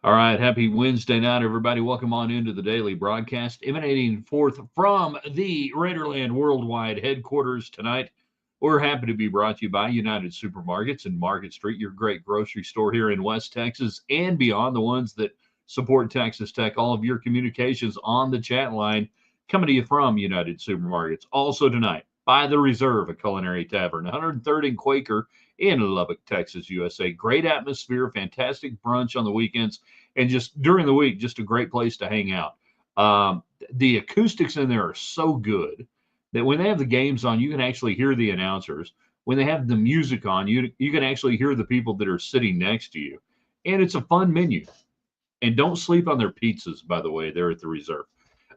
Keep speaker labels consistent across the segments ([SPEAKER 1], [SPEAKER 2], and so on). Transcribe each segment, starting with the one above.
[SPEAKER 1] All right, happy Wednesday night, everybody. Welcome on into the daily broadcast, emanating forth from the Raiderland Worldwide headquarters tonight. We're happy to be brought to you by United Supermarkets and Market Street, your great grocery store here in West Texas and beyond, the ones that support Texas Tech. All of your communications on the chat line coming to you from United Supermarkets. Also tonight, by the Reserve, a culinary tavern, 103rd and Quaker in Lubbock, Texas, USA. Great atmosphere, fantastic brunch on the weekends and just during the week, just a great place to hang out. The acoustics in there are so good that when they have the games on, you can actually hear the announcers. When they have the music on, you can actually hear the people that are sitting next to you, and it's a fun menu. And don't sleep on their pizzas, by the way. They're at the Reserve.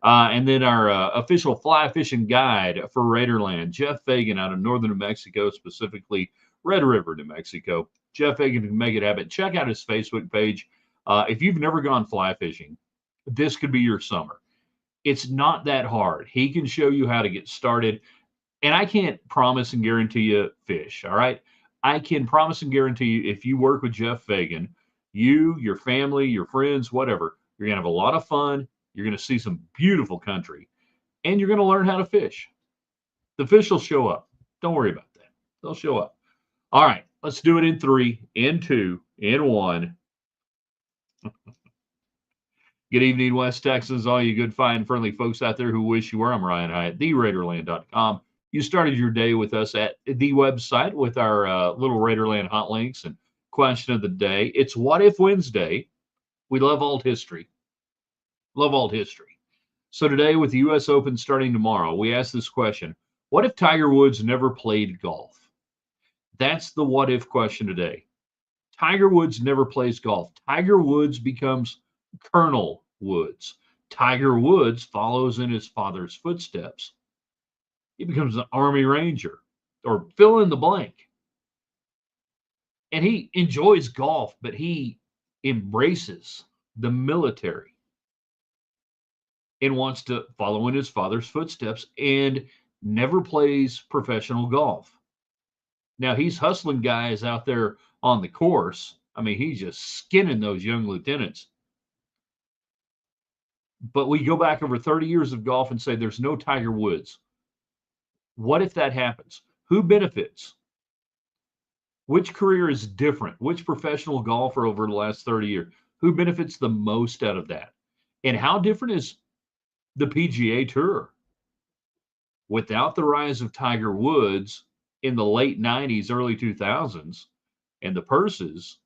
[SPEAKER 1] And then our official fly fishing guide for Raiderland, Jeff Fagan out of northern New Mexico, specifically Red River, New Mexico. Jeff Fagan can make it happen. Check out his Facebook page. If you've never gone fly fishing, this could be your summer. It's not that hard. He can show you how to get started. And I can't promise and guarantee you fish, all right? I can promise and guarantee you if you work with Jeff Fagan, you, your family, your friends, whatever, you're going to have a lot of fun. You're going to see some beautiful country and you're going to learn how to fish. The fish will show up. Don't worry about that. They'll show up. All right, let's do it in three, in two, in one. Good evening, West Texas, all you good, fine, friendly folks out there who wish you were. I'm Ryan Hyatt, TheRaiderland.com. You started your day with us at the website with our little Raiderland hot links and question of the day. It's What If Wednesday. We love old history. Love old history. So today, with the U.S. Open starting tomorrow, we ask this question: what if Tiger Woods never played golf? That's the what if question today. Tiger Woods never plays golf. Tiger Woods becomes Colonel Woods. Tiger Woods follows in his father's footsteps. He becomes an Army Ranger or fill in the blank. And he enjoys golf, but he embraces the military and wants to follow in his father's footsteps and never plays professional golf. Now he's hustling guys out there on the course. I mean, he's just skinning those young lieutenants. But we go back over 30 years of golf and say there's no Tiger Woods. What if that happens? Who benefits? Which career is different? Which professional golfer over the last 30 years? Who benefits the most out of that? And how different is the PGA Tour? Without the rise of Tiger Woods in the late 90s, early 2000s, and the purses,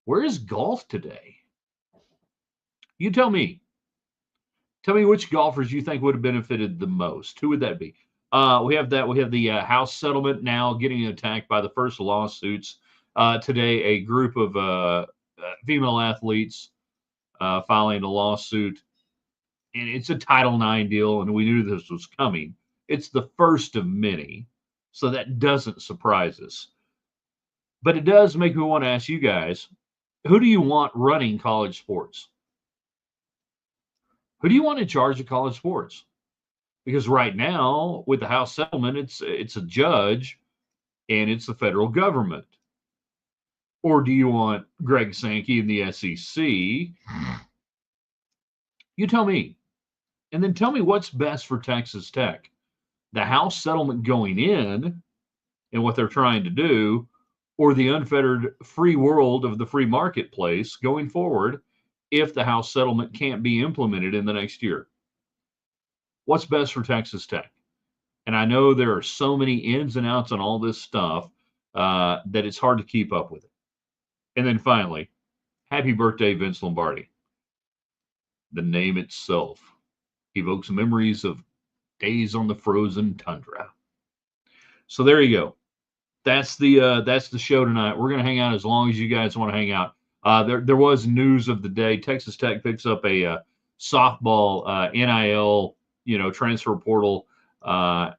[SPEAKER 1] where is golf today? You tell me. Tell me which golfers you think would have benefited the most. Who would that be? We have that. We have the House settlement now getting attacked by the first lawsuits. Today, a group of female athletes filing a lawsuit, and it's a Title IX deal, and we knew this was coming. It's the first of many, so that doesn't surprise us. But it does make me want to ask you guys, who do you want running college sports? Who do you want in charge of college sports? Because right now, with the House settlement, it's a judge and it's the federal government. Or do you want Greg Sankey in the SEC? You tell me. And then tell me what's best for Texas Tech. The House settlement going in and what they're trying to do, or the unfettered free world of the free marketplace going forward if the House settlement can't be implemented in the next year. What's best for Texas Tech? And I know there are so many ins and outs on all this stuff that it's hard to keep up with it. And then finally, happy birthday, Vince Lombardi. The name itself evokes memories of days on the frozen tundra. So there you go. That's the show tonight. We're going to hang out as long as you guys want to hang out. There was news of the day. Texas Tech picks up a softball NIL transfer portal and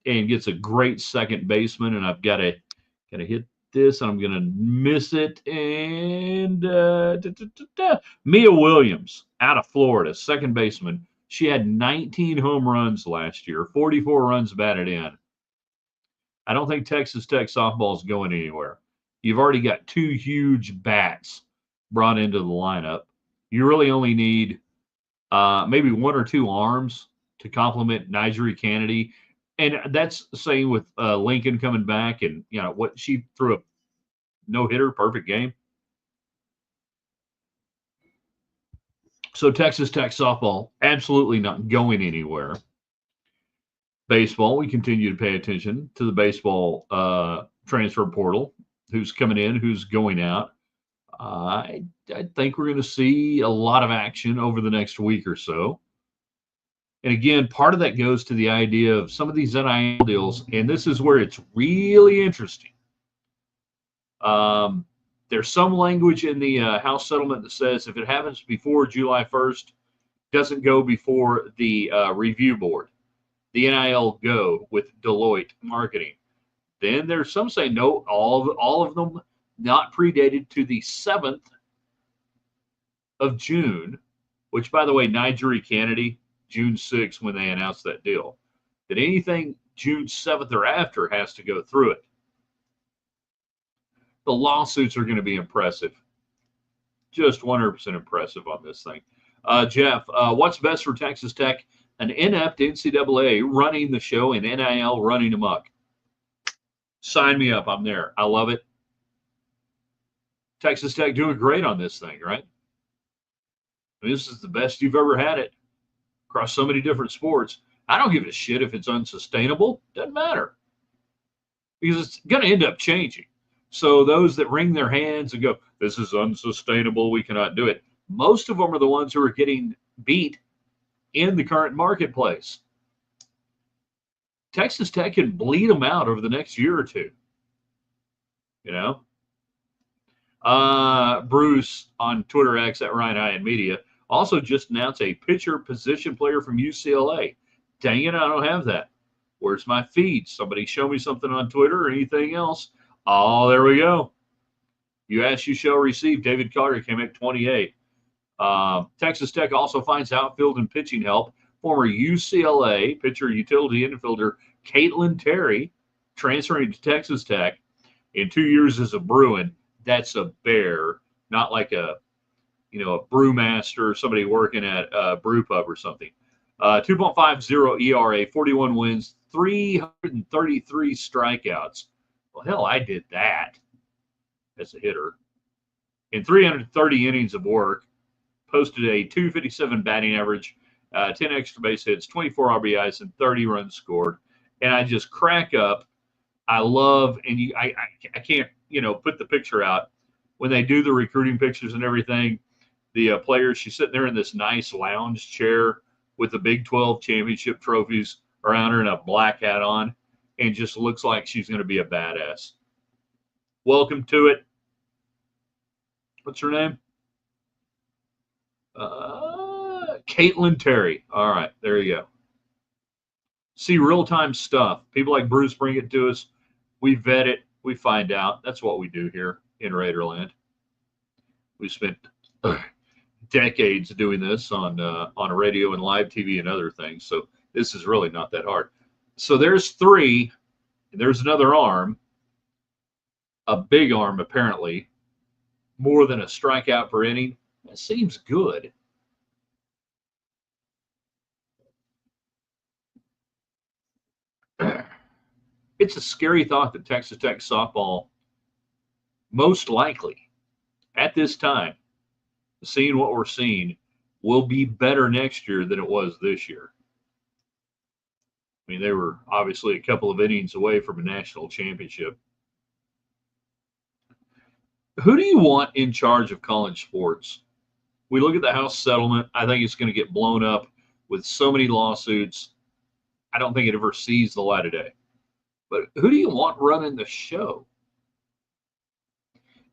[SPEAKER 1] gets a great second baseman. And I've got to hit this, and I'm going to miss it. And Mia Williams out of Florida, second baseman. She had 19 home runs last year, 44 runs batted in. I don't think Texas Tech softball is going anywhere. You've already got two huge bats brought into the lineup. You really only need maybe one or two arms to complement Nigeri Kennedy. And that's the same with Lincoln coming back. And, what she threw a no-hitter, perfect game. So Texas Tech softball, absolutely not going anywhere. Baseball, we continue to pay attention to the baseball transfer portal, who's coming in, who's going out. I think we're going to see a lot of action over the next week or so. And again, part of that goes to the idea of some of these NIL deals, and this is where it's really interesting. There's some language in the House settlement that says if it happens before July 1st, doesn't go before the review board, the NIL go with Deloitte Marketing. Then there's some say no, all of them not predated to the 7th of June, which, by the way, Nigeri Kennedy, June 6th when they announced that deal. That anything June 7th or after has to go through it. The lawsuits are going to be impressive. Just 100% impressive on this thing. Jeff, what's best for Texas Tech? An inept NCAA running the show and NIL running amok. Sign me up. I'm there. I love it. Texas Tech doing great on this thing, right? This is the best you've ever had it across so many different sports. I don't give a shit if it's unsustainable. Doesn't matter. Because it's going to end up changing. So those that wring their hands and go, this is unsustainable, we cannot do it. Most of them are the ones who are getting beat in the current marketplace. Texas Tech can bleed them out over the next year or two. Bruce on Twitter X at Ryan Hyatt Media also just announced a pitcher position player from UCLA. Dang it, I don't have that. Where's my feed? Somebody show me something on Twitter or anything else. Oh, there we go. You ask, you shall receive. David Carter came at 28. Texas Tech also finds outfield and pitching help. Former UCLA pitcher, utility infielder Caitlin Terry transferring to Texas Tech in 2 years as a Bruin. That's a bear, not like a brewmaster or somebody working at a brew pub or something. 2.50 ERA, 41 wins, 333 strikeouts. Well, hell, I did that as a hitter. In 330 innings of work, posted a 257 batting average, 10 extra base hits, 24 RBIs, and 30 runs scored. And I just crack up. I love, and I can't, put the picture out. When they do the recruiting pictures and everything, the players, she's sitting there in this nice lounge chair with the Big 12 championship trophies around her and a black hat on, and just looks like she's going to be a badass. Welcome to it. What's her name? Caitlin Terry. All right, there you go. See real-time stuff. People like Bruce bring it to us. We vet it. We find out. That's what we do here in Raiderland. We spent decades doing this on radio and live TV and other things. So this is really not that hard. So there's 3. And there's another arm. A big arm, apparently. More than a strikeout per inning. That seems good. It's a scary thought that Texas Tech softball, most likely, at this time, seeing what we're seeing, will be better next year than it was this year. I mean, they were obviously a couple of innings away from a national championship. Who do you want in charge of college sports? We look at the House settlement. I think it's going to get blown up with so many lawsuits. I don't think it ever sees the light of day. But who do you want running the show?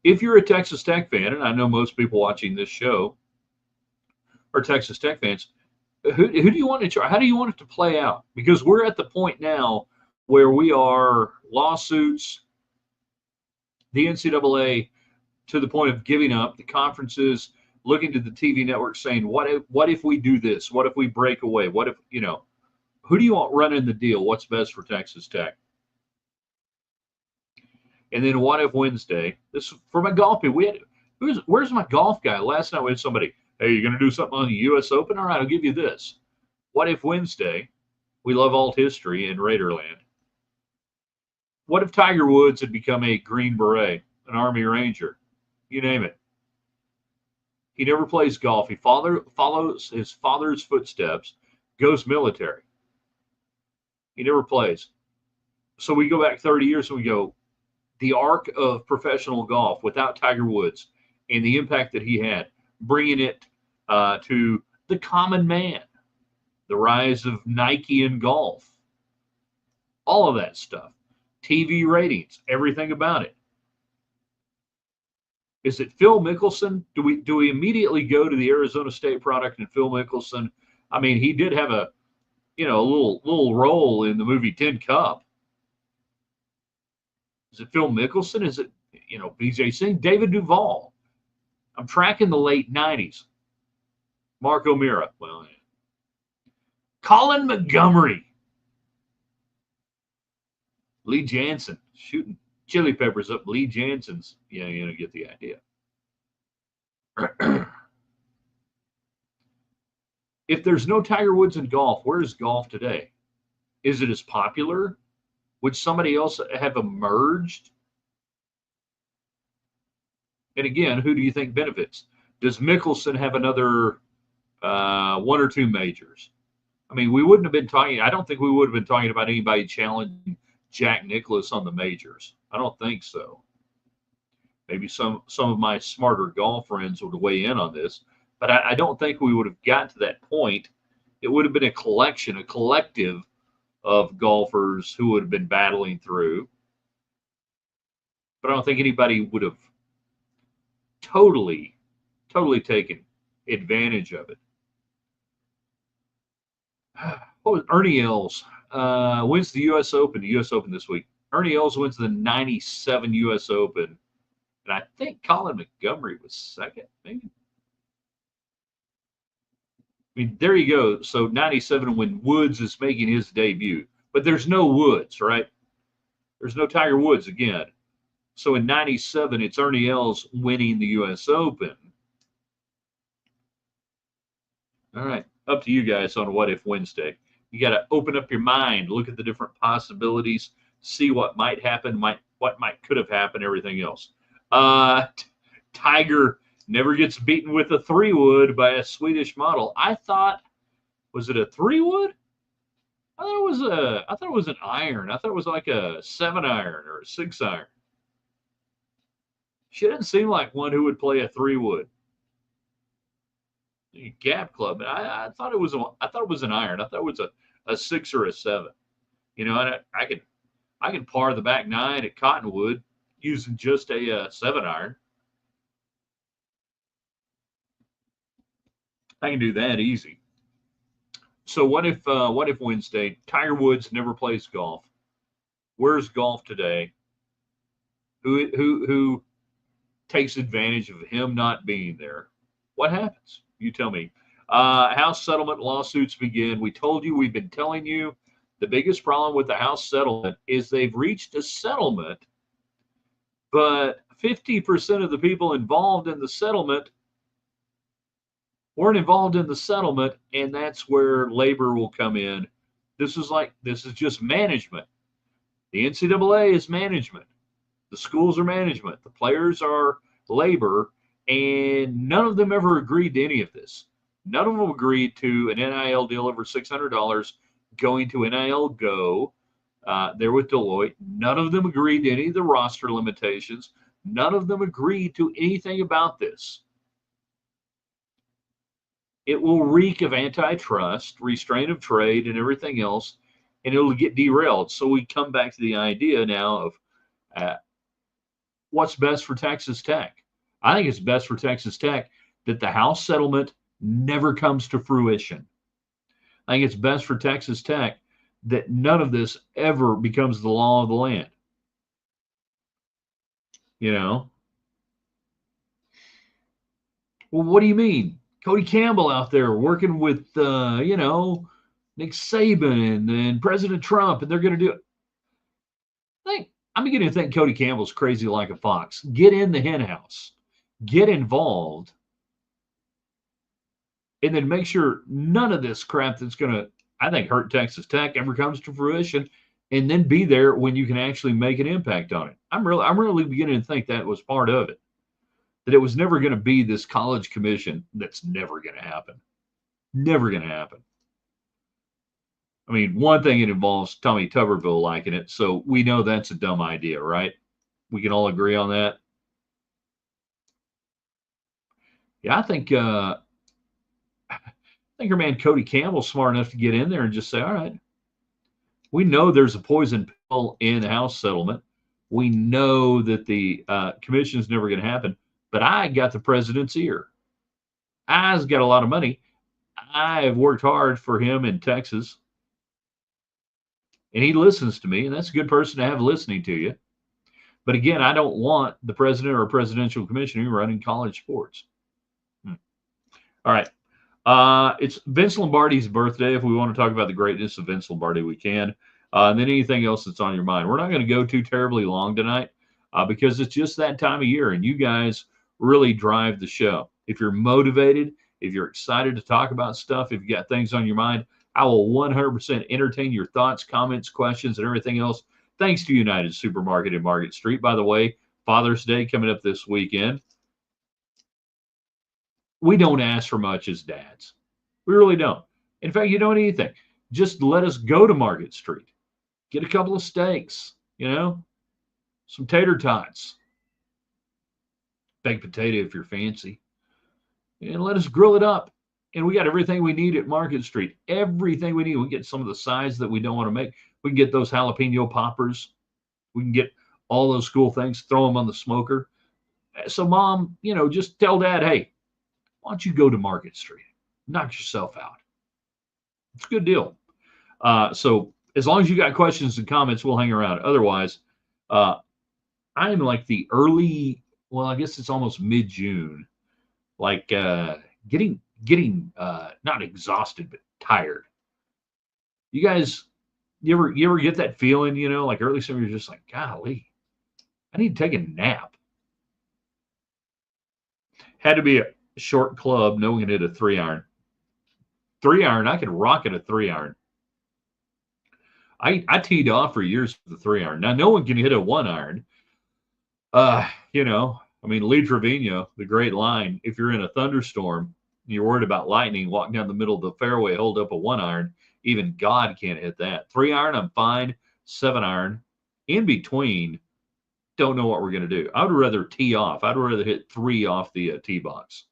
[SPEAKER 1] If you're a Texas Tech fan, and I know most people watching this show are Texas Tech fans, who do you want in charge? How do you want it to play out? Because we're at the point now where we are lawsuits, the NCAA to the point of giving up, the conferences looking to the TV network saying, what if we do this? What if we break away? What if, who do you want running the deal? What's best for Texas Tech? And then what if Wednesday, this for my golf people, Where's my golf guy? Last night we had somebody, hey, you're going to do something on the U.S. Open? All right, I'll give you this. What if Wednesday, we love alt history in Raiderland. What if Tiger Woods had become a Green Beret, an Army Ranger? You name it. He never plays golf. He follows his father's footsteps, goes military. He never plays. So we go back 30 years and we go, the arc of professional golf without Tiger Woods and the impact that he had, bringing it to the common man, the rise of Nike in golf, all of that stuff, TV ratings, everything about it. Is it Phil Mickelson? Do we immediately go to the Arizona State product and Phil Mickelson? I mean, he did have a little role in the movie Tin Cup. Is it Phil Mickelson? Is it BJ Singh? David Duval? I'm tracking the late 90s. Mark O'Meara. Well, yeah. Colin Montgomery. Lee Janzen shooting chili peppers up Lee Janzen's. Yeah, get the idea. If there's no Tiger Woods in golf, where is golf today? Is it as popular? Would somebody else have emerged? And again, who do you think benefits? Does Mickelson have another one or two majors? I mean, we wouldn't have been talking. I don't think we would have been talking about anybody challenging Jack Nicklaus on the majors. I don't think so. Maybe some of my smarter golf friends would weigh in on this, but I don't think we would have got to that point. It would have been a collective of golfers who would have been battling through. But I don't think anybody would have totally taken advantage of it. What was Ernie Els wins the U.S. Open? The U.S. Open this week. Ernie Els wins the '97 U.S. Open, and I think Colin Montgomery was second, maybe. I mean, there you go. So '97 when Woods is making his debut, but there's no Woods, right? There's no Tiger Woods again. So in '97, it's Ernie Els winning the U.S. Open. All right, up to you guys on What If Wednesday. You got to open up your mind, look at the different possibilities, see what might happen, what could have happened, everything else. Tiger never gets beaten with a 3-wood by a Swedish model. I thought, was it a 3-wood? I thought it was an iron. I thought it was like a 7-iron or a 6-iron. She didn't seem like one who would play a 3-wood. Gap club. I thought it was an iron. I thought it was a 6 or a 7. And I can par the back 9 at Cottonwood using just a 7-iron. I can do that easy. So what if Wednesday, Tiger Woods never plays golf? Where's golf today? Who takes advantage of him not being there? What happens? You tell me. House settlement lawsuits begin. We told you, we've been telling you, the biggest problem with the house settlement is they've reached a settlement, but 50% of the people involved in the settlement weren't involved in the settlement, and that's where labor will come in. This is just management. The NCAA is management. The schools are management. The players are labor, and none of them ever agreed to any of this. None of them agreed to an NIL deal over $600 going to NIL Go. There with Deloitte. None of them agreed to any of the roster limitations. None of them agreed to anything about this. It will reek of antitrust, restraint of trade, and everything else, and it will get derailed. So we come back to the idea now of what's best for Texas Tech. I think it's best for Texas Tech that the house settlement never comes to fruition. I think it's best for Texas Tech that none of this ever becomes the law of the land. Well, what do you mean? Cody Campbell out there working with, Nick Saban and President Trump, and they're going to do it. I'm beginning to think Cody Campbell's crazy like a fox. Get in the hen house. get involved, and then make sure none of this crap that's going to, I think, hurt Texas Tech ever comes to fruition, and then be there when you can actually make an impact on it. I'm really beginning to think that was part of it, that it was never going to be this college commission. That's never going to happen. Never going to happen. I mean, one thing, it involves Tommy Tuberville liking it, so we know that's a dumb idea, right? We can all agree on that. Yeah, I think our man Cody Campbell's smart enough to get in there and just say, all right, we know there's a poison pill in the House settlement. We know that the commission's never going to happen, but I got the president's ear. I's got a lot of money. I have worked hard for him in Texas, and he listens to me, and that's a good person to have listening to you. But again, I don't want the president or presidential commissioner running college sports. All right. It's Vince Lombardi's birthday. If we want to talk about the greatness of Vince Lombardi, we can. And then anything else that's on your mind. We're not going to go too terribly long tonight because it's just that time of year, and you guys really drive the show. If you're motivated, if you're excited to talk about stuff, if you got things on your mind, I will 100% entertain your thoughts, comments, questions, and everything else. Thanks to United Supermarket in Market Street. By the way, Father's Day coming up this weekend. We don't ask for much as dads. We really don't. In fact, you don't anything. Just let us go to Market Street. Get a couple of steaks, some tater tots, baked potato if you're fancy, and let us grill it up. And we got everything we need at Market Street. Everything we need. We get some of the sides that we don't want to make. We can get those jalapeno poppers. We can get all those cool things, throw them on the smoker. So, Mom, just tell Dad, hey, why don't you go to Market Street? Knock yourself out. It's a good deal. So as long as you got questions and comments, we'll hang around. Otherwise, I am like the early, well, I guess it's almost mid-June, like getting not exhausted, but tired. You guys, you ever get that feeling, like early summer, you're just like, golly, I need to take a nap. Had to be a short club. No one can hit a 3-iron. 3-iron, I could rock at a 3-iron. I teed off for years with the 3-iron. Now, no one can hit a 1-iron. Lee Trevino, the great line, if you're in a thunderstorm, you're worried about lightning, walk down the middle of the fairway, hold up a 1-iron. Even God can't hit that. 3-iron, I'm fine. 7-iron. In between, don't know what we're going to do. I would rather tee off. I'd rather hit 3 off the tee box.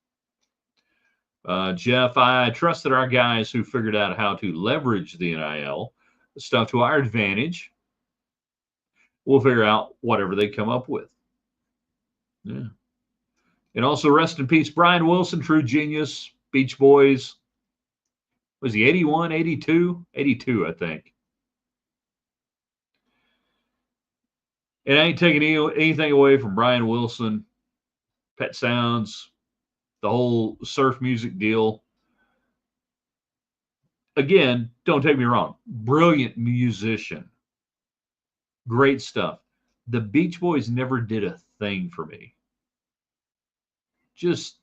[SPEAKER 1] Jeff, I trust that our guys who figured out how to leverage the NIL stuff to our advantage will figure out whatever they come up with. Yeah. And also, rest in peace, Brian Wilson, true genius, Beach Boys. Was he 81, 82? 82, I think. And I ain't taking anything away from Brian Wilson, Pet Sounds, the whole surf music deal. Again, don't take me wrong. Brilliant musician. Great stuff. The Beach Boys never did a thing for me. Just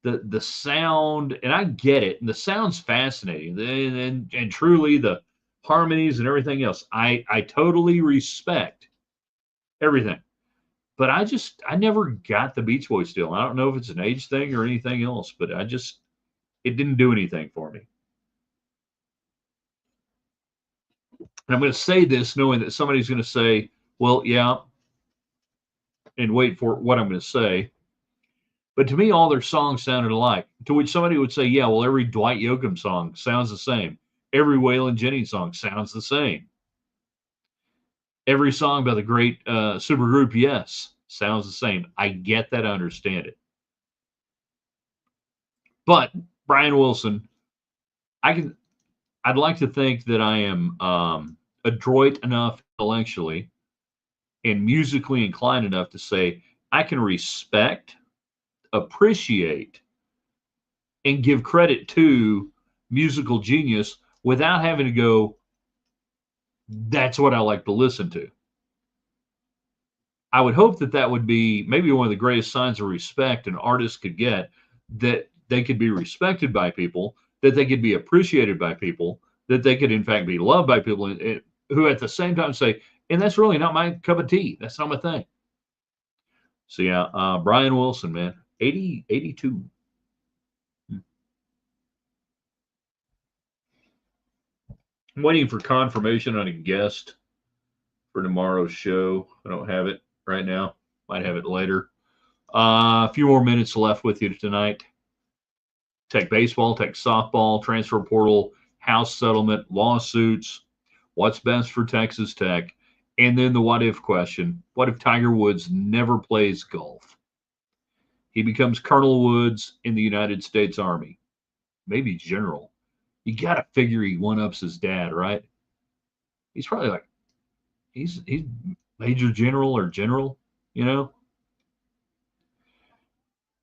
[SPEAKER 1] the sound, and I get it, and the sound's fascinating, and truly the harmonies and everything else. I totally respect everything. But I never got the Beach Boys deal. I don't know if it's an age thing or anything else, but it didn't do anything for me. And I'm going to say this knowing that somebody's going to say, well, yeah, and wait for what I'm going to say. But to me, all their songs sounded alike, to which somebody would say, yeah, well, every Dwight Yoakam song sounds the same. Every Waylon Jennings song sounds the same. Every song by the great supergroup Yes sounds the same. I get that. I understand it. But Brian Wilson, I'd like to think that I am adroit enough intellectually and musically inclined enough to say I can respect, appreciate, and give credit to musical genius without having to go, that's what I like to listen to. I would hope that that would be maybe one of the greatest signs of respect an artist could get, that they could be respected by people, that they could be appreciated by people, that they could, in fact, be loved by people who at the same time say, and that's really not my cup of tea. That's not my thing. So, yeah, Brian Wilson, man, 80, 82. I'm waiting for confirmation on a guest for tomorrow's show. I don't have it right now. Might have it later. A few more minutes left with you tonight. Tech baseball, tech softball, transfer portal, house settlement, lawsuits, what's best for Texas Tech, and then the what if question. What if Tiger Woods never plays golf? He becomes Colonel Woods in the United States Army, maybe general. You got to figure he one-ups his dad, right? He's probably like, he's major general or general, you know?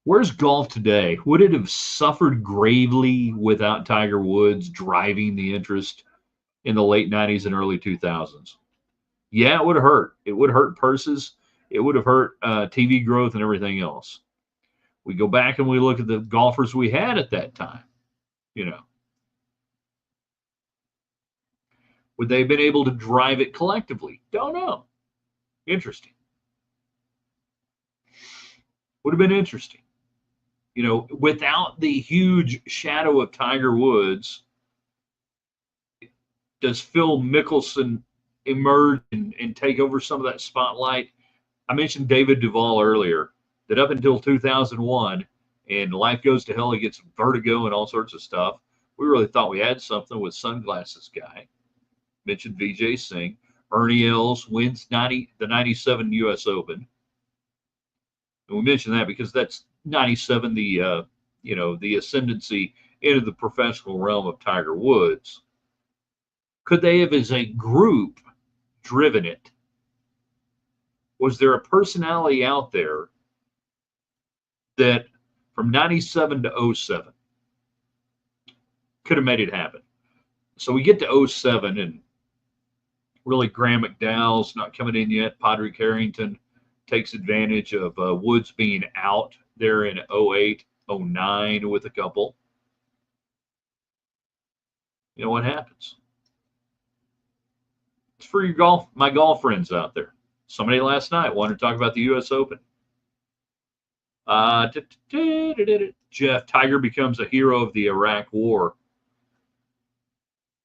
[SPEAKER 1] Where's golf today? Would it have suffered gravely without Tiger Woods driving the interest in the late 90s and early 2000s? Yeah, it would have hurt. It would hurt purses. It would have hurt TV growth and everything else. We go back and we look at the golfers we had at that time, you know. Would they have been able to drive it collectively? Don't know. Interesting. Would have been interesting. You know, without the huge shadow of Tiger Woods, does Phil Mickelson emerge and take over some of that spotlight? I mentioned David Duval earlier, that up until 2001, and Life Goes to Hell, he gets vertigo and all sorts of stuff. We really thought we had something with Sunglasses Guy. Mentioned Vijay Singh. Ernie Els wins the 97 U.S. Open. And we mentioned that because that's 97, the ascendancy into the professional realm of Tiger Woods. Could they have, as a group, driven it? Was there a personality out there that from 97 to 07 could have made it happen? So we get to 07, and really Graham McDowell's not coming in yet. Padraig Harrington takes advantage of Woods being out there in 08, 09 with a couple. You know what happens? It's for your my golf friends out there. Somebody last night wanted to talk about the U.S. Open. Jeff, Tiger becomes a hero of the Iraq War.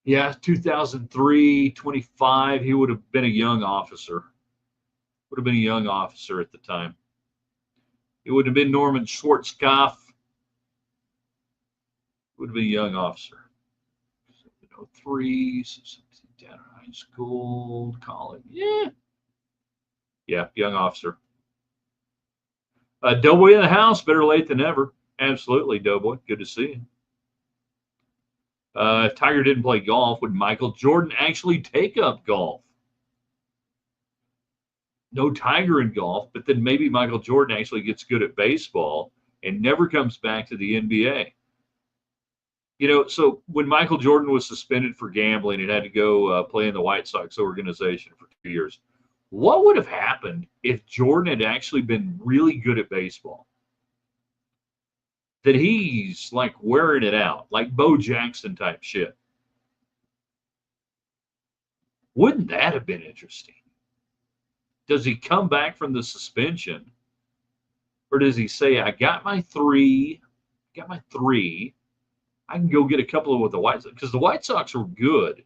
[SPEAKER 1] Yeah, 2003, 25, he would have been a young officer. Would have been a young officer at the time. It would have been Norman Schwarzkopf. Would have been a young officer. 03, down in high school, college. Yeah, young officer. Doughboy in the house, better late than never. Absolutely, Doughboy. Good to see you. If Tiger didn't play golf, would Michael Jordan actually take up golf? No Tiger in golf, but then maybe Michael Jordan actually gets good at baseball and never comes back to the NBA. You know, so when Michael Jordan was suspended for gambling and had to go play in the White Sox organization for 2 years, what would have happened if Jordan had actually been really good at baseball? That he's like wearing it out, like Bo Jackson type shit. Wouldn't that have been interesting? Does he come back from the suspension? Or does he say, I got my three. I can go get a couple with the White Sox. Because the White Sox were good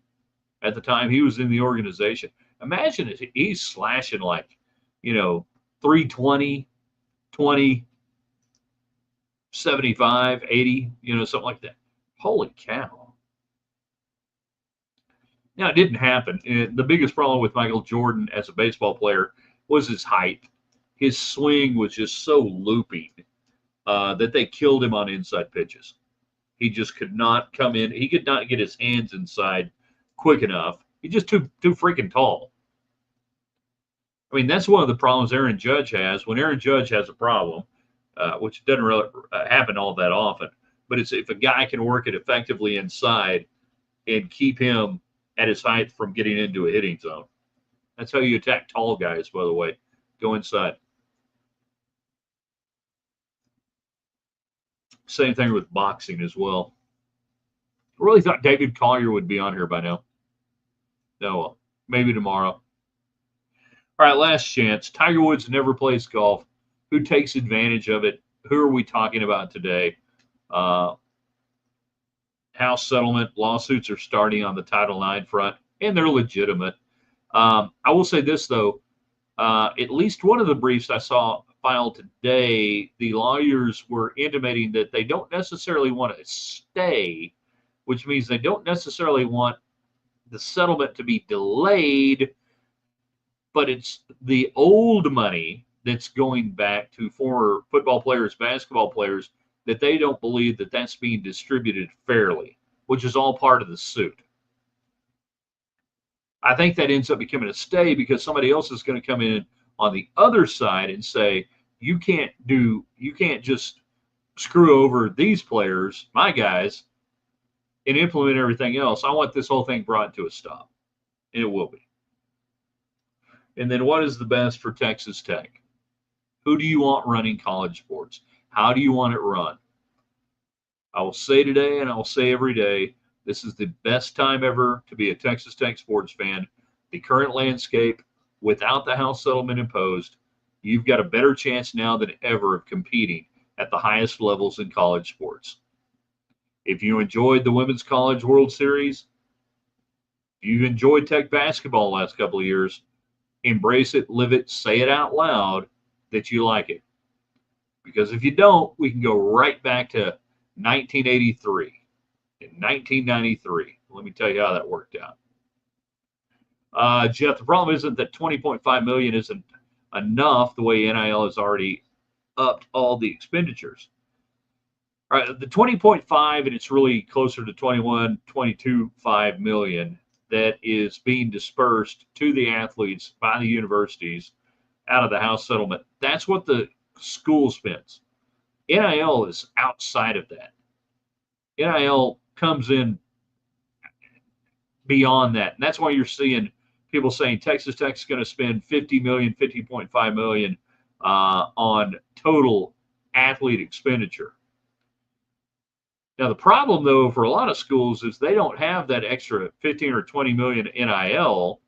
[SPEAKER 1] at the time he was in the organization. Imagine if he's slashing like, 320, 20, 75, 80, something like that. Holy cow. Now, it didn't happen. The biggest problem with Michael Jordan as a baseball player was his height. His swing was just so looping that they killed him on inside pitches. He just could not come in. He could not get his hands inside quick enough. He's just too freaking tall. I mean, that's one of the problems Aaron Judge has. When Aaron Judge has a problem, which doesn't really happen all that often, but it's if a guy can work it effectively inside and keep him at his height from getting into a hitting zone. That's how you attack tall guys, by the way. Go inside. Same thing with boxing as well. I really thought David Collier would be on here by now. No, well, maybe tomorrow. All right, last chance. Tiger Woods never plays golf. Who takes advantage of it? Who are we talking about today? House settlement lawsuits are starting on the Title IX front, and they're legitimate. I will say this, though. At least one of the briefs I saw filed today, the lawyers were intimating that they don't necessarily want to stay, which means they don't necessarily want the settlement to be delayed, but it's the old money that's going back to former football players, basketball players, that they don't believe that that's being distributed fairly, which is all part of the suit. I think that ends up becoming a stay because somebody else is going to come in on the other side and say, you can't just screw over these players, my guys, and implement everything else. I want this whole thing brought to a stop. And it will be. And then what is the best for Texas Tech? Who do you want running college sports? How do you want it run? I will say today, and I will say every day, this is the best time ever to be a Texas Tech sports fan. The current landscape, without the House settlement imposed, you've got a better chance now than ever of competing at the highest levels in college sports. If you enjoyed the Women's College World Series, if you've enjoyed Tech basketball the last couple of years, embrace it, live it, say it out loud that you like it. Because if you don't, we can go right back to 1983 and 1993. Let me tell you how that worked out. Jeff, the problem isn't that 20.5 million isn't enough the way NIL has already upped all the expenditures. All right, the 20.5, and it's really closer to 22.5 million that is being dispersed to the athletes by the universities out of the House settlement. That's what the school spends. NIL is outside of that. NIL comes in beyond that. And that's why you're seeing people saying Texas Tech is going to spend 50 million, 50.5 million on total athlete expenditure. Now, the problem, though, for a lot of schools is they don't have that extra 15 or 20 million NIL,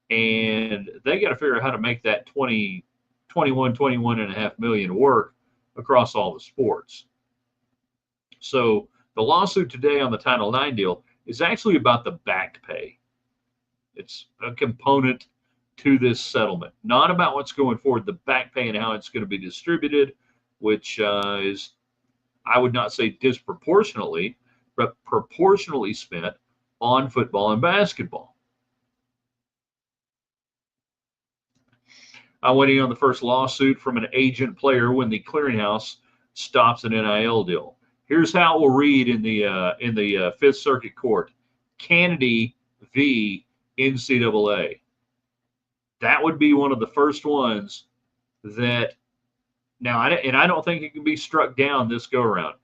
[SPEAKER 1] and they got to figure out how to make that 21.5 million work across all the sports. So the lawsuit today on the Title IX deal is actually about the back pay. It's a component to this settlement, not about what's going forward, the back pay and how it's going to be distributed, which is, I would not say disproportionately, but proportionally spent on football and basketball. I went in on the first lawsuit from an agent player when the clearinghouse stops an NIL deal. Here's how it will read in the Fifth Circuit Court: Kennedy v. NCAA. That would be one of the first ones that. Now, I don't think it can be struck down this go around.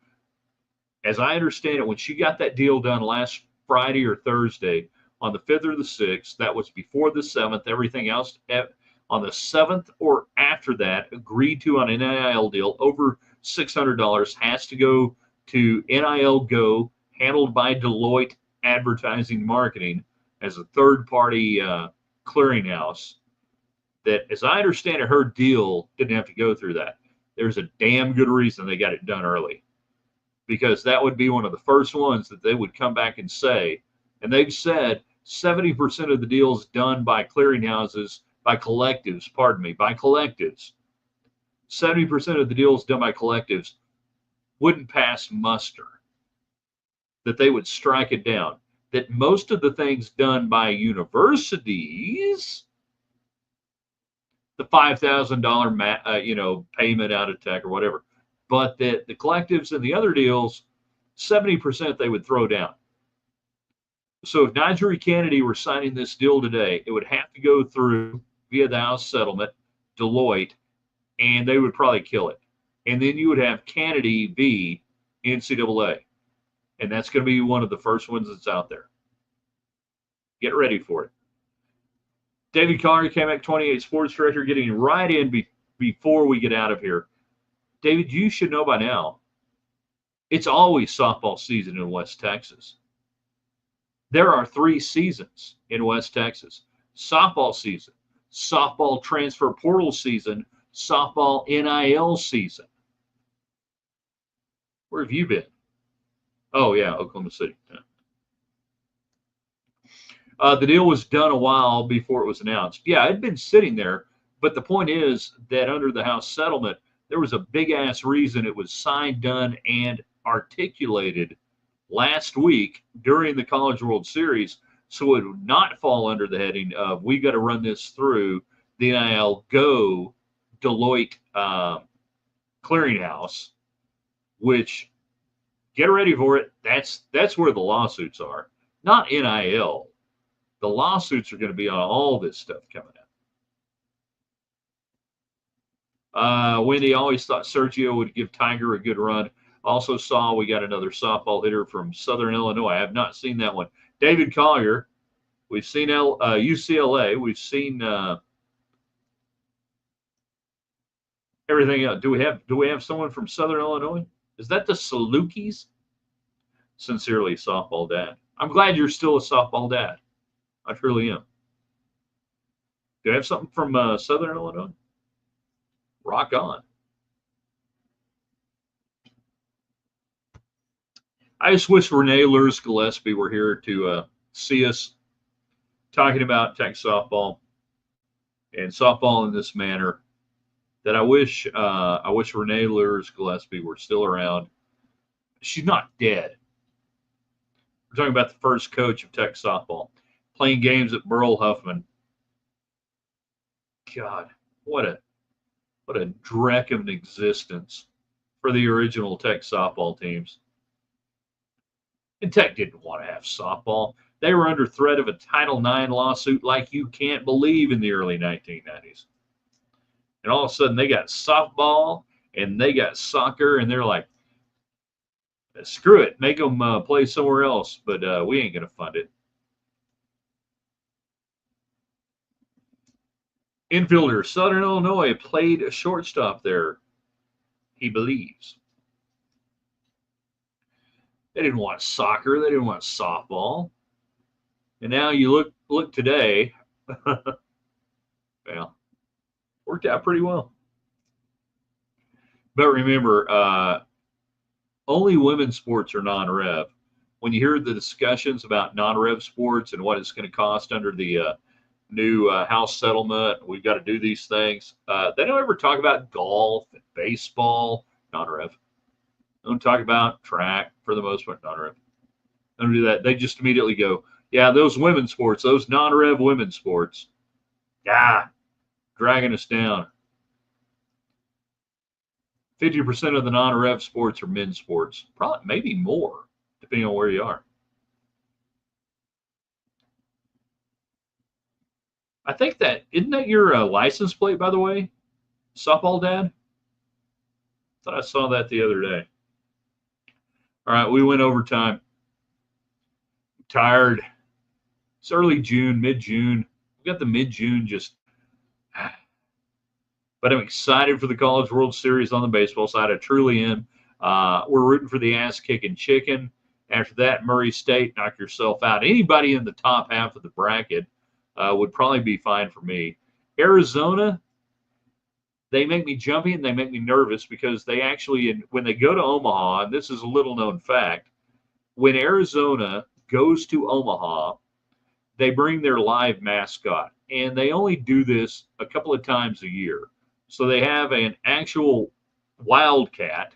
[SPEAKER 1] As I understand it, when she got that deal done last Friday or Thursday on the 5th or the 6th, that was before the 7th. Everything else on the 7th or after that agreed to on an NIL deal over $600 has to go to NIL Go, handled by Deloitte Advertising Marketing as a third-party clearinghouse. That, as I understand it, her deal didn't have to go through that. There's a damn good reason they got it done early, because that would be one of the first ones that they would come back and say, and they've said 70% of the deals done by clearinghouses, by collectives, 70% of the deals done by collectives wouldn't pass muster, that they would strike it down, that most of the things done by universities, the $5,000 payment out of Tech or whatever, but that the collectives and the other deals, 70% they would throw down. So if Najee Kennedy were signing this deal today, it would have to go through via the House settlement, Deloitte, and they would probably kill it. And then you would have Kennedy v. NCAA, and that's going to be one of the first ones that's out there. Get ready for it. David Collier, KMAC 28 sports director, getting right in before we get out of here. David, you should know by now, it's always softball season in West Texas. There are 3 seasons in West Texas: softball season, softball transfer portal season, softball NIL season. Where have you been? Oh, yeah, Oklahoma City. Yeah. The deal was done a while before it was announced. Yeah, it had been sitting there, but the point is that under the House settlement, there was a big ass reason it was signed, done, and articulated last week during the College World Series, so it would not fall under the heading of we got to run this through the NIL Go Deloitte clearinghouse, which, get ready for it. That's where the lawsuits are, not NIL. The lawsuits are going to be on all this stuff coming up. Wendy always thought Sergio would give Tiger a good run. Also saw we got another softball hitter from Southern Illinois. I have not seen that one. David Collier. We've seen UCLA. We've seen everything else. Do we have someone from Southern Illinois? Is that the Salukis? Sincerely, softball dad. I'm glad you're still a softball dad. I truly am. Do you have something from Southern Illinois? Rock on. I just wish Renee Lurs Gillespie were here to see us talking about Tech softball and softball in this manner. That I wish Renee Lurs Gillespie were still around. She's not dead. We're talking about the first coach of Tech softball, playing games at Burl Huffman. God, what a dreck of an existence for the original Tech softball teams. And Tech didn't want to have softball. They were under threat of a Title IX lawsuit like you can't believe in the early 1990s. And all of a sudden they got softball and they got soccer, and they're like, screw it, make them play somewhere else, but we ain't going to fund it. Infielder, Southern Illinois, played a shortstop there, he believes. They didn't want soccer. They didn't want softball. And now you look today, well, worked out pretty well. But remember, only women's sports are non-rev. When you hear the discussions about non-rev sports and what it's going to cost under the new House settlement, we've got to do these things. They don't ever talk about golf and baseball, non-rev. They don't talk about track for the most part, non-rev. They don't do that. They just immediately go, yeah, those women's sports, those non-rev women's sports, yeah, dragging us down. 50% of the non-rev sports are men's sports, probably maybe more, depending on where you are. I think isn't that your license plate, by the way, softball dad? Thought I saw that the other day. All right, we went overtime. Tired. It's early June, mid-June. We got the mid-June just. But I'm excited for the College World Series on the baseball side. I truly am. We're rooting for the ass-kicking Chicken. After that, Murray State, knock yourself out. Anybody in the top half of the bracket would probably be fine for me. Arizona, they make me jumpy and they make me nervous because they actually, when they go to Omaha, and this is a little known fact, when Arizona goes to Omaha, they bring their live mascot, and they only do this a couple of times a year. So they have an actual wildcat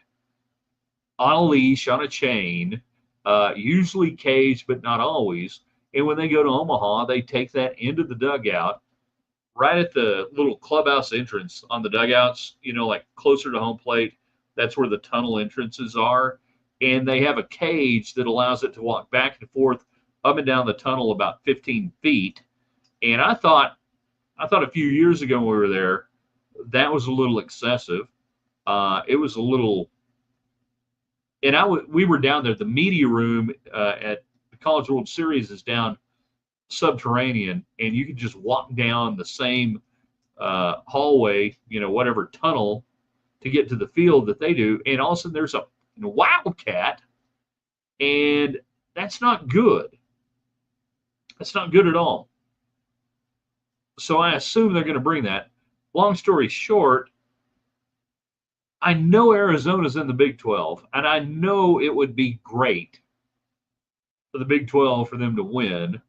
[SPEAKER 1] on a leash, on a chain, usually caged, but not always. And when they go to Omaha, they take that into the dugout, right at the little clubhouse entrance on the dugouts, like closer to home plate. That's where the tunnel entrances are. And they have a cage that allows it to walk back and forth up and down the tunnel about 15 feet. And I thought a few years ago when we were there, that was a little excessive. It was a little, and we were down there. The media room at the College World Series is down subterranean, and you can just walk down the same hallway, whatever tunnel to get to the field that they do. And all of a sudden there's a wildcat, and that's not good. That's not good at all. So I assume they're going to bring that. Long story short, I know Arizona's in the Big 12, and I know it would be great for the Big 12 for them to win,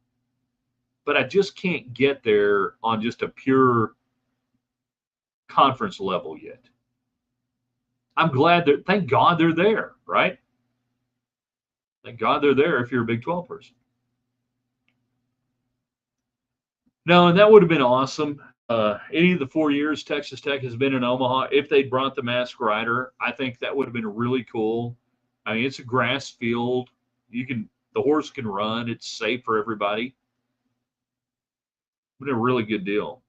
[SPEAKER 1] but I just can't get there on just a pure conference level yet. I'm glad that, thank God they're there, right? Thank God they're there if you're a Big 12 person. No, and that would have been awesome. Any of the 4 years Texas Tech has been in Omaha, if they'd brought the Masked Rider, I think that would have been really cool. I mean, it's a grass field. The horse can run. It's safe for everybody. Been a really good deal.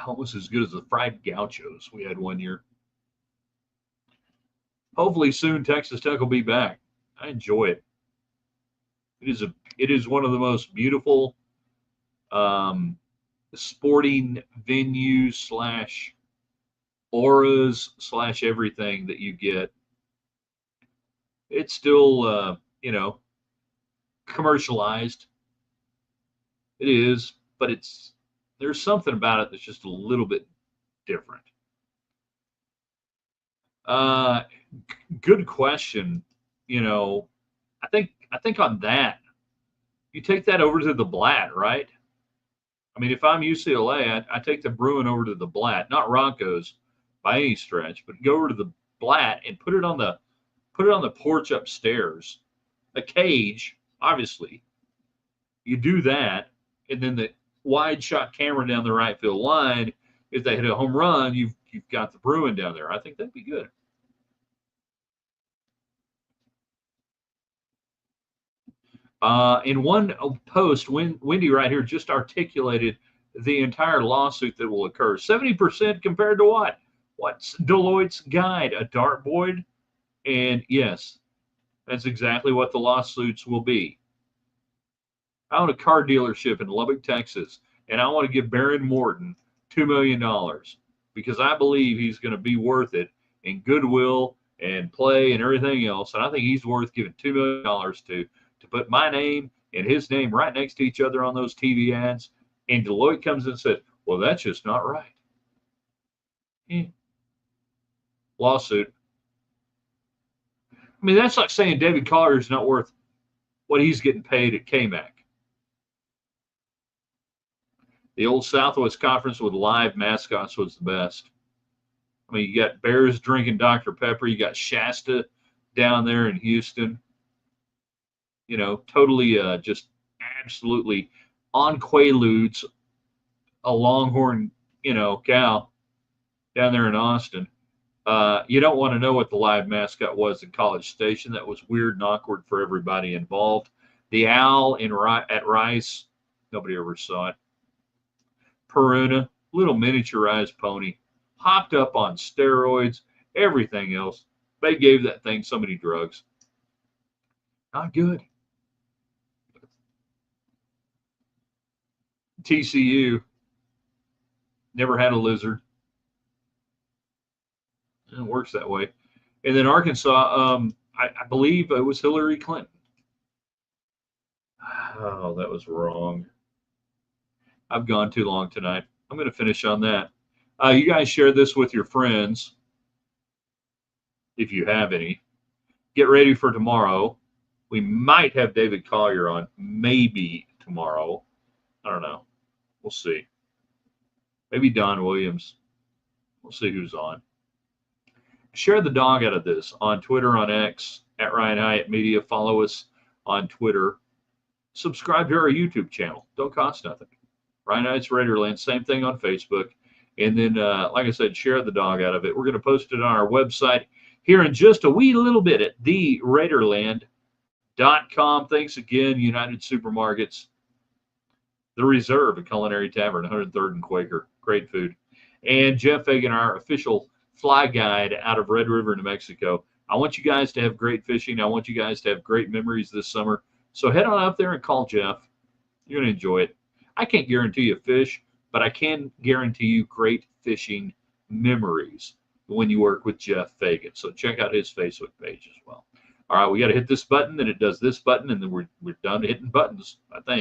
[SPEAKER 1] Almost as good as the fried gauchos we had one year. Hopefully soon Texas Tech will be back. I enjoy it. It is one of the most beautiful sporting venues / auras / everything that you get. It's still commercialized. It is, but there's something about it that's just a little bit different. Good question. I think on that, you take that over to the Blatt, right? I mean, if I'm UCLA, I take the Bruin over to the Blatt, not Rocco's by any stretch, but go over to the Blatt and put it on the porch upstairs. A cage, obviously. You do that, and then the wide shot camera down the right field line. If they hit a home run, you've got the Bruin down there. I think that'd be good. In one post, Wendy right here just articulated the entire lawsuit that will occur. 70% compared to what? What's Deloitte's guide? A dartboard? And yes, that's exactly what the lawsuits will be. I own a car dealership in Lubbock, Texas, and I want to give Baron Morton $2 million because I believe he's going to be worth it in goodwill and play and everything else. And I think he's worth giving $2 million to put my name and his name right next to each other on those TV ads. And Deloitte comes and says, well, that's just not right. Lawsuit. I mean, that's like saying David Collier is not worth what he's getting paid at KMAC. The old Southwest Conference with live mascots was the best. I mean, you got Bears drinking Dr. Pepper. You got Shasta down there in Houston. Totally just absolutely on Quaaludes, a Longhorn, cow down there in Austin. You don't want to know what the live mascot was at College Station. That was weird and awkward for everybody involved. The owl at Rice, nobody ever saw it. Peruna, little miniaturized pony, hopped up on steroids, everything else. They gave that thing so many drugs. Not good. TCU never had a lizard. It works that way. And then Arkansas, I believe it was Hillary Clinton. Oh, that was wrong. I've gone too long tonight. I'm going to finish on that. You guys share this with your friends, if you have any. Get ready for tomorrow. We might have David Collier on, maybe tomorrow. I don't know. We'll see. Maybe Don Williams. We'll see who's on. Share the dog out of this on Twitter, on X, at Ryan Hyatt Media. Follow us on Twitter. Subscribe to our YouTube channel. Don't cost nothing. Ryan Hyatt's Raiderland. Same thing on Facebook. And then, like I said, share the dog out of it. We're going to post it on our website here in just a wee little bit at theraiderland.com. Thanks again, United Supermarkets. The Reserve, a culinary tavern, 103rd and Quaker. Great food. And Jeff Fagan, our official fly guide out of Red River, New Mexico. I want you guys to have great fishing. I want you guys to have great memories this summer. So head on up there and call Jeff. You're going to enjoy it. I can't guarantee you fish, but I can guarantee you great fishing memories when you work with Jeff Fagan. So check out his Facebook page as well. All right, we got to hit this button, then it does this button, and then we're done hitting buttons, I think.